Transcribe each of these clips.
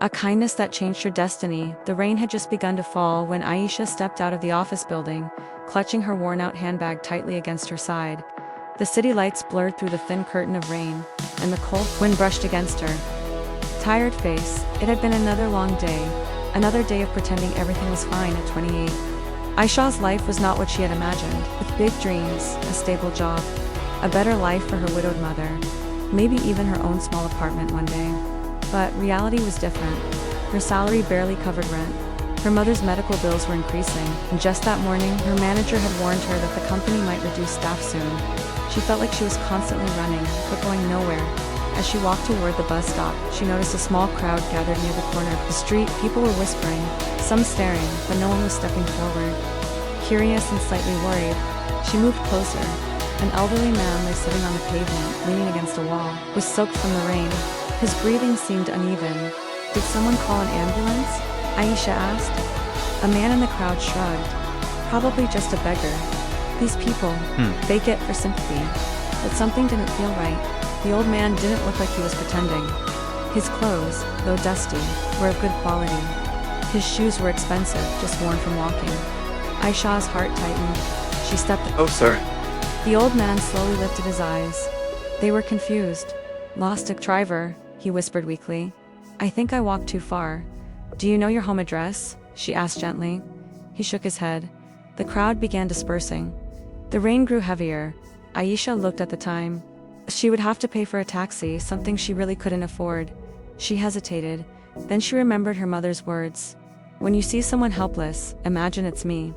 A kindness that changed her destiny. The rain had just begun to fall when Aisha stepped out of the office building, clutching her worn-out handbag tightly against her side. The city lights blurred through the thin curtain of rain, and the cold wind brushed against her tired face. It had been another long day of pretending everything was fine at 28. Aisha's life was not what she had imagined, with big dreams, a stable job, a better life for her widowed mother, maybe even her own small apartment one day. But reality was different. Her salary barely covered rent. Her mother's medical bills were increasing, and just that morning, her manager had warned her that the company might reduce staff soon. She felt like she was constantly running, but going nowhere. As she walked toward the bus stop, she noticed a small crowd gathered near the corner of the street. People were whispering, some staring, but no one was stepping forward. Curious and slightly worried, she moved closer. An elderly man lay sitting on the pavement, leaning against a wall, was soaked from the rain. His breathing seemed uneven. Did someone call an ambulance? Aisha asked. A man in the crowd shrugged. Probably just a beggar. These people, they get for sympathy. But something didn't feel right. The old man didn't look like he was pretending. His clothes, though dusty, were of good quality. His shoes were expensive, just worn from walking. Aisha's heart tightened. She stepped. Oh, sir. The old man slowly lifted his eyes. They were confused. Lost a driver, he whispered weakly. I think I walked too far. Do you know your home address? She asked gently. He shook his head. The crowd began dispersing. The rain grew heavier. Aisha looked at the time. She would have to pay for a taxi, something she really couldn't afford. She hesitated. Then she remembered her mother's words. When you see someone helpless, imagine it's me.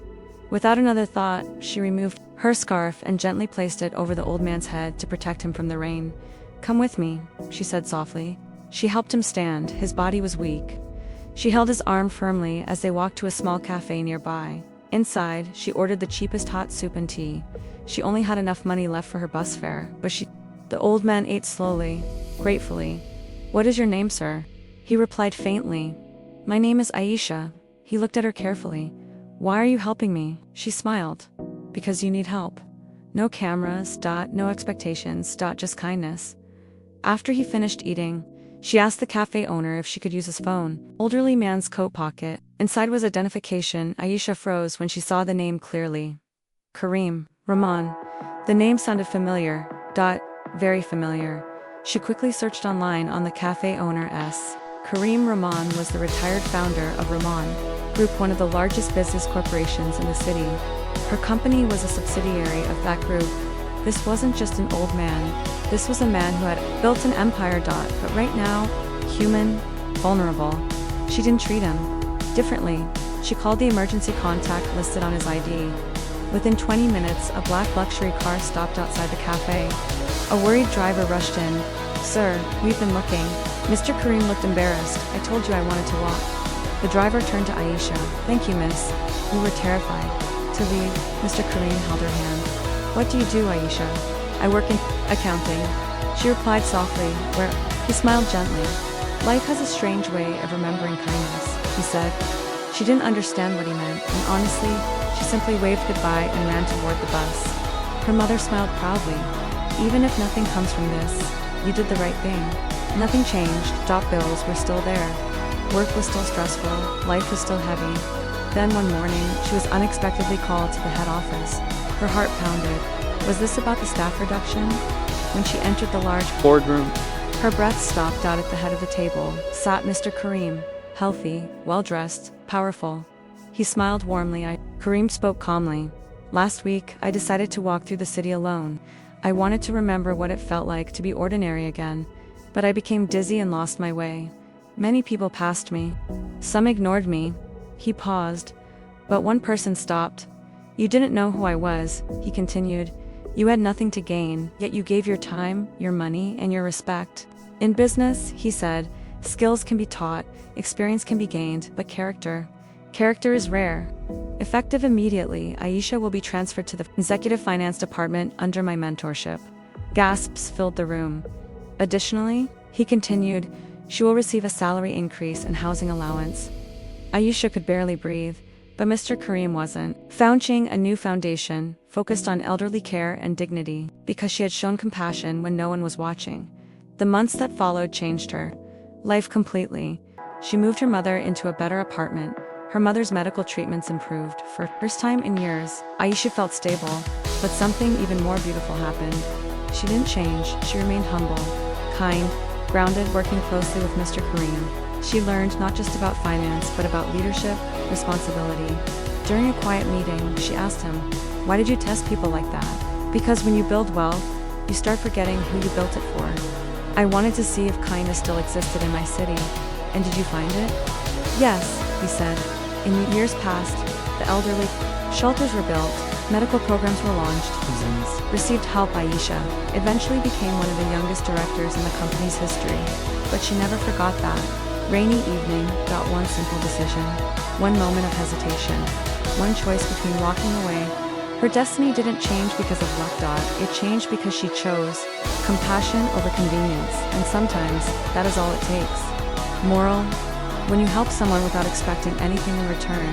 Without another thought, she removed her scarf and gently placed it over the old man's head to protect him from the rain. Come with me, she said softly. She helped him stand. His body was weak. She held his arm firmly as they walked to a small cafe nearby. Inside, she ordered the cheapest hot soup and tea. She only had enough money left for her bus fare, but The old man ate slowly, gratefully. What is your name, sir? He replied faintly. My name is Aisha. He looked at her carefully. Why are you helping me? She smiled. Because you need help. No cameras, no expectations, just kindness. After he finished eating, she asked the cafe owner if she could use his phone. Elderly man's coat pocket. Inside was identification. Aisha froze when she saw the name clearly. Kareem, Rahman. The name sounded familiar. Very familiar. She quickly searched online on the cafe owner's. Kareem Rahman was the retired founder of Rahman Group, one of the largest business corporations in the city. Her company was a subsidiary of that group. This wasn't just an old man. This was a man who had built an empire. But right now, human, vulnerable. She didn't treat him differently. She called the emergency contact listed on his ID. Within 20 minutes, a black luxury car stopped outside the cafe. A worried driver rushed in. Sir, we've been looking. Mr. Kareem looked embarrassed. I told you I wanted to walk. The driver turned to Aisha. Thank you, miss. We were terrified. To leave, Mr. Kareem held her hand. What do you do, Aisha? I work in accounting. She replied softly. Where? He smiled gently. Life has a strange way of remembering kindness, he said. She didn't understand what he meant, and honestly, she simply waved goodbye and ran toward the bus. Her mother smiled proudly. Even if nothing comes from this, you did the right thing. Nothing changed. Bills were still there. Work was still stressful. Life was still heavy. Then one morning, she was unexpectedly called to the head office. Her heart pounded. Was this about the staff reduction? When she entered the large boardroom, her breath stopped. Out at the head of the table sat Mr. Kareem, healthy, well-dressed, powerful. He smiled warmly. Kareem spoke calmly. Last week, I decided to walk through the city alone. I wanted to remember what it felt like to be ordinary again, but I became dizzy and lost my way. Many people passed me. Some ignored me. He paused, but one person stopped. You didn't know who I was, he continued. You had nothing to gain, yet you gave your time, your money, and your respect. In business, he said, skills can be taught, experience can be gained, but character is rare. Effective immediately, Aisha will be transferred to the executive finance department under my mentorship. Gasps filled the room. Additionally, he continued, she will receive a salary increase and housing allowance. Aisha could barely breathe, but Mr. Kareem wasn't. Founding a new foundation, focused on elderly care and dignity, because she had shown compassion when no one was watching. The months that followed changed her life completely. She moved her mother into a better apartment. Her mother's medical treatments improved. For the first time in years, Aisha felt stable, but something even more beautiful happened. She didn't change, she remained humble, kind, grounded, working closely with Mr. Kareem. She learned not just about finance, but about leadership, responsibility. During a quiet meeting, she asked him, "Why did you test people like that?" "Because when you build wealth, you start forgetting who you built it for. I wanted to see if kindness still existed in my city." "And did you find it?" "Yes," he said. "In the years past, the elderly shelters were built, medical programs were launched, prisons received help." Aisha eventually became one of the youngest directors in the company's history. But she never forgot that rainy evening, that one simple decision, one moment of hesitation, one choice between walking away. Her destiny didn't change because of luck. It changed because she chose compassion over convenience, and sometimes that is all it takes. Moral: when you help someone without expecting anything in return,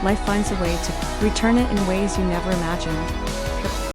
life finds a way to return it in ways you never imagined.